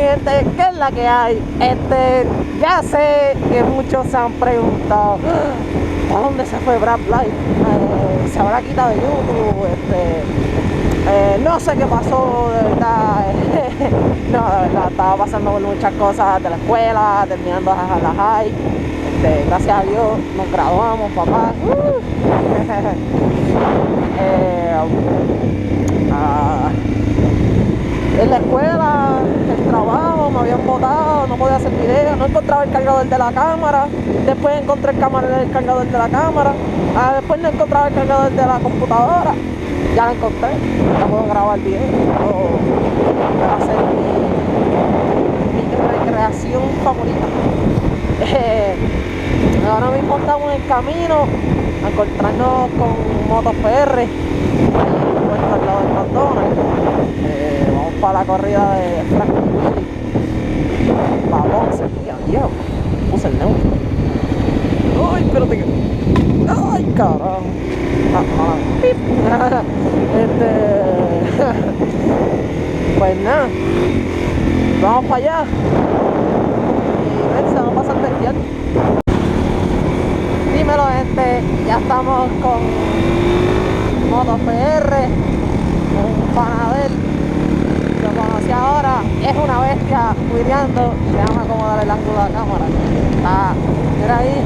gente, ¿qué es la que hay? Ya sé que muchos se han preguntado ¿a dónde se fue Brad Light? ¿Se habrá quitado de YouTube? No sé qué pasó, de verdad. No, de verdad, estaba pasando por muchas cosas de la escuela, terminando la high. Gracias a Dios nos graduamos, papá. En la escuela, el trabajo, me habían botado, no podía hacer videos, no encontraba el cargador de la cámara, después encontré el cargador de la cámara, después no encontraba el cargador de la computadora, ya lo encontré, ya puedo grabar video, puedo hacer mi recreación favorita. Ahora mismo estamos en el camino a encontrarnos con Motos PR, ahí puesto al lado del McDonald's. Vamos para la corrida de Frank Willy, para Ponce. Dios, puse el neutro. Ay, espérate que... Ay, carajo. Pues nada, vamos para allá y ver, se va a pasar bestial. Dímelo, gente, ya estamos con Motos PR, un panadero. Lo conocí ahora, es una bestia cuideando. Déjame acomodar el ángulo de la cámara. Mira ahí,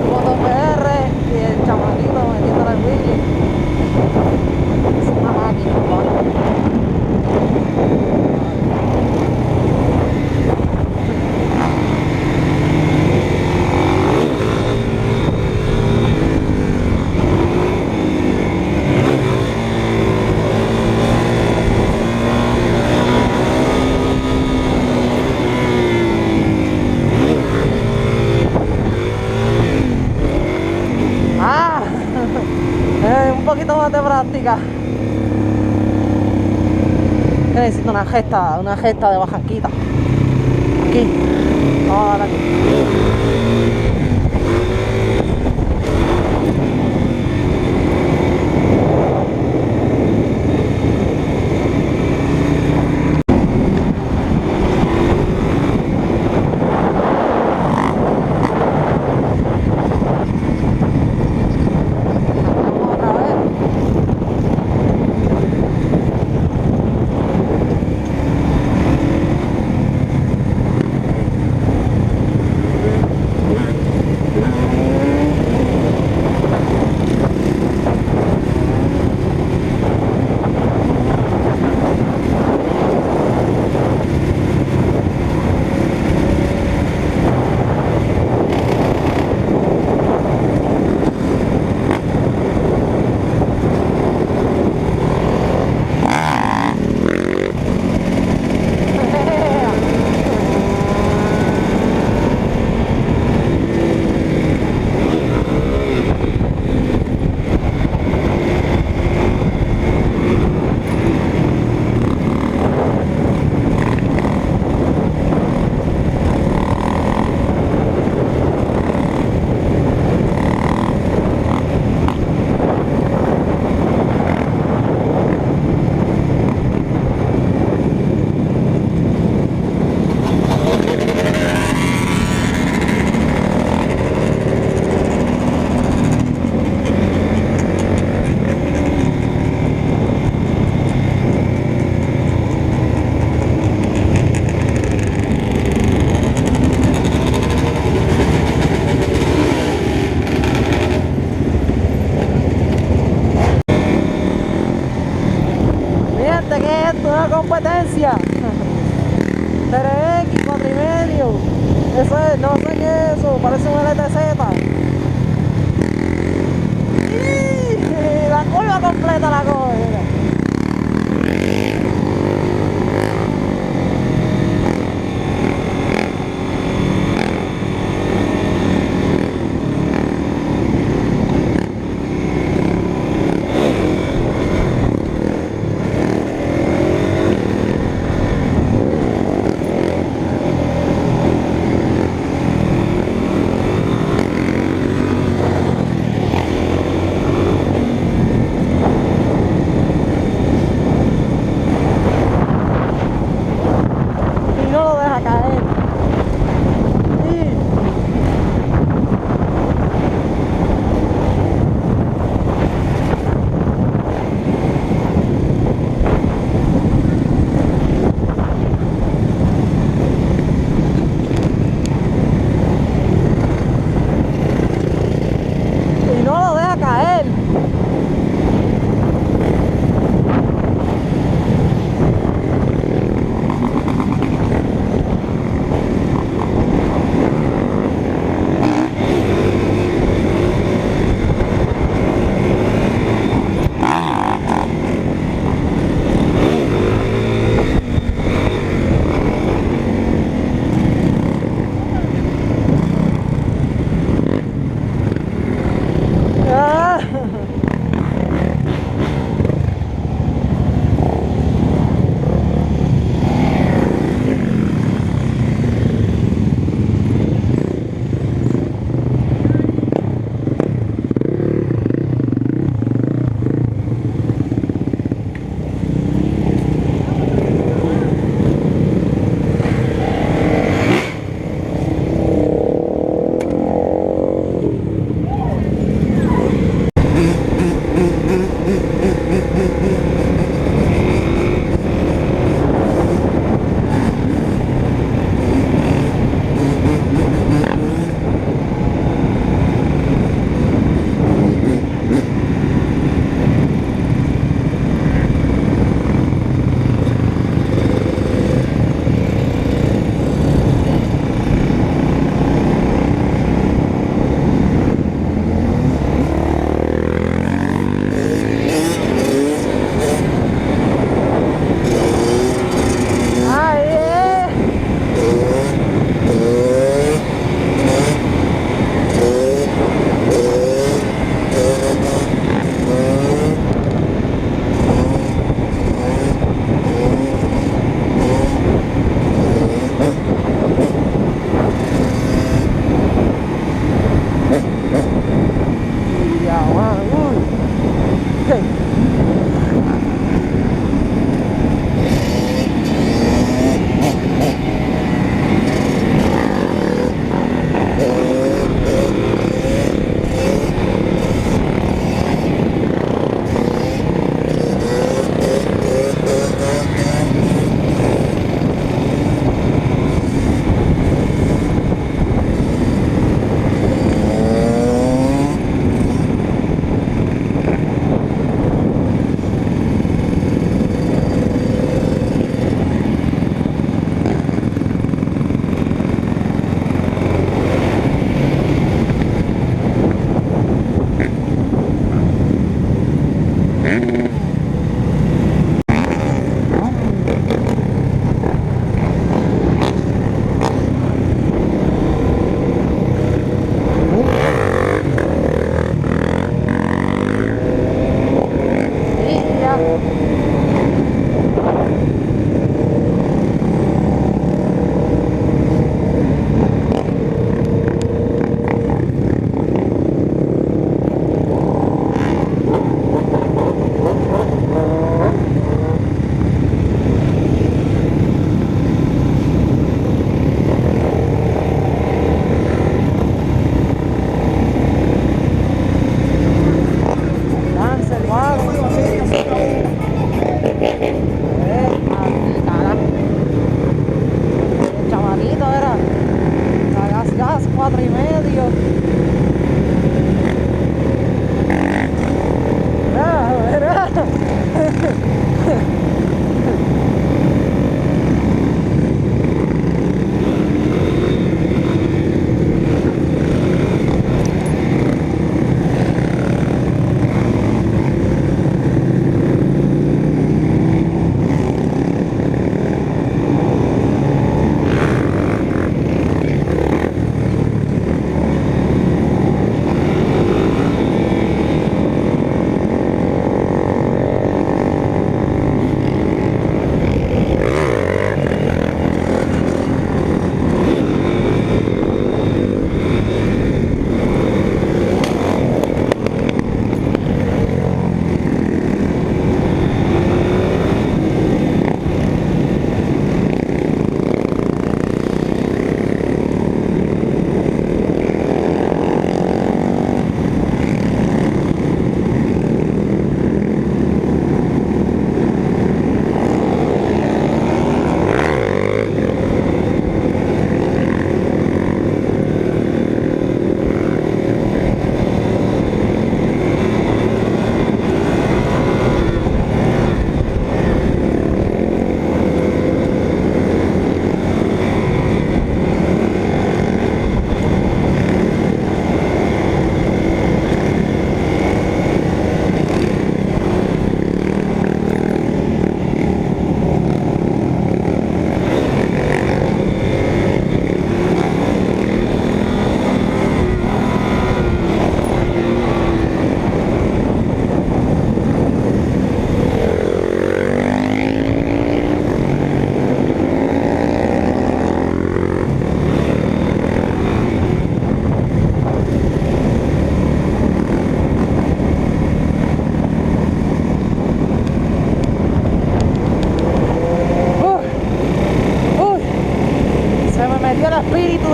Motos PR y el chamaquito metiéndole el Willy. Es una máquina, ¿no? Un poquito más de práctica. Necesito una gesta de bajanquita. Aquí. Vamos a dar aquí. Competencia 3X, 4,5. Eso es, no sé qué es eso, parece un LTZ. Y la curva completa la coge.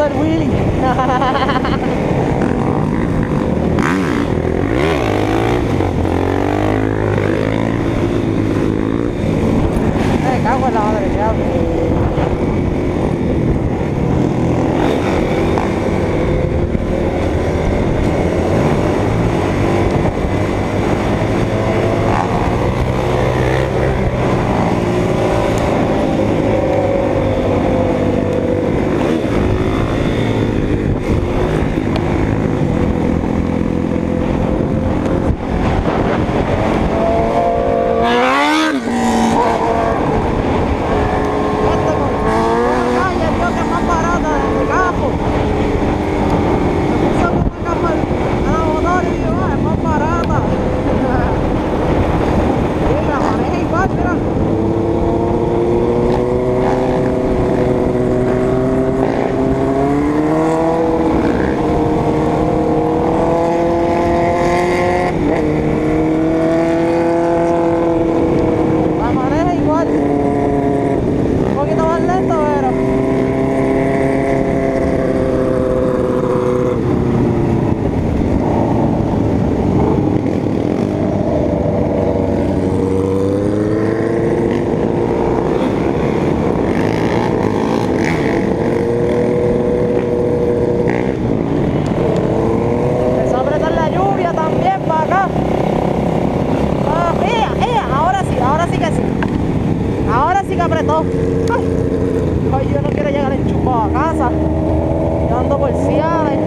el Willy. Me cago en la madre, ya. apretó. Ay, yo no quiero llegar enchufado a casa. Yo ando por Ciales.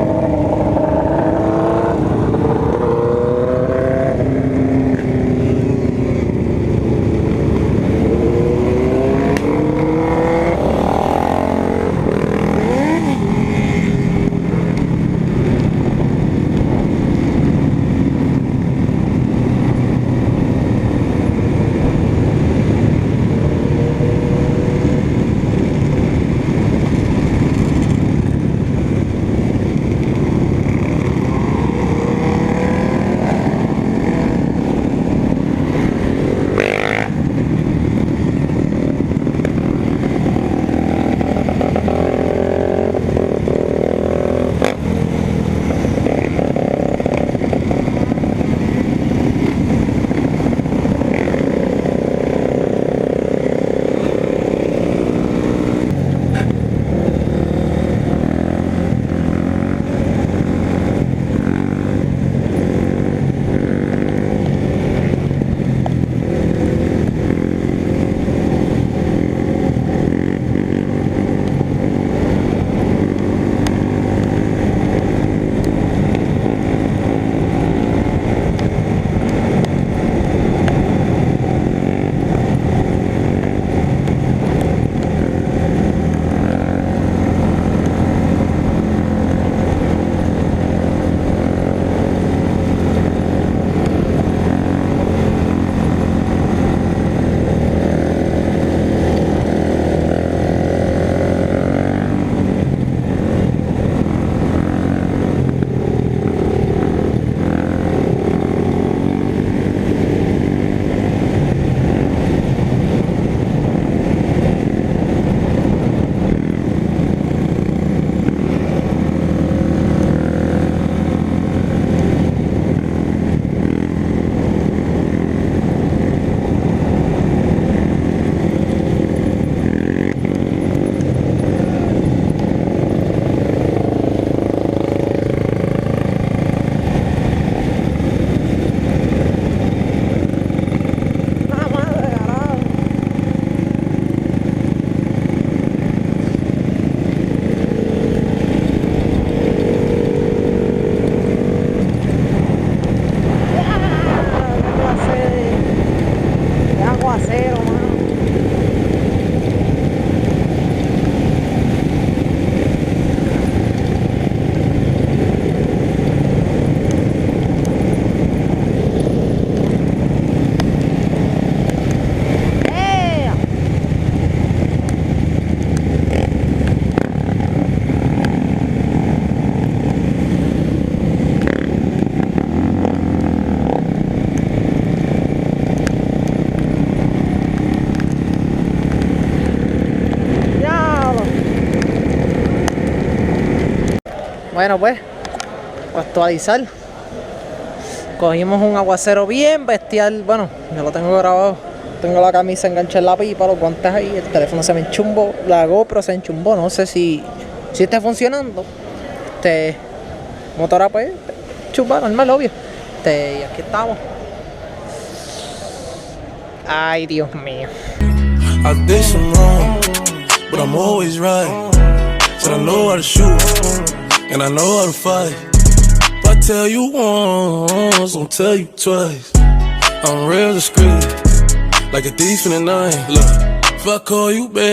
Bueno, pues, para actualizar. Cogimos un aguacero bien bestial. Bueno, yo lo tengo grabado. Tengo la camisa enganchada en la pipa, los guantes ahí. El teléfono se me enchumbó. La GoPro se enchumbó. No sé si está funcionando. Motora pues, chumba, normal, obvio. Y aquí estamos. Ay, Dios mío. I did some wrong, but I'm always right. Said I know how to shoot, and I know how to fight. If I tell you once, I'll tell you twice. I'm real discreet, like a thief in the night. Look, if I call you babe.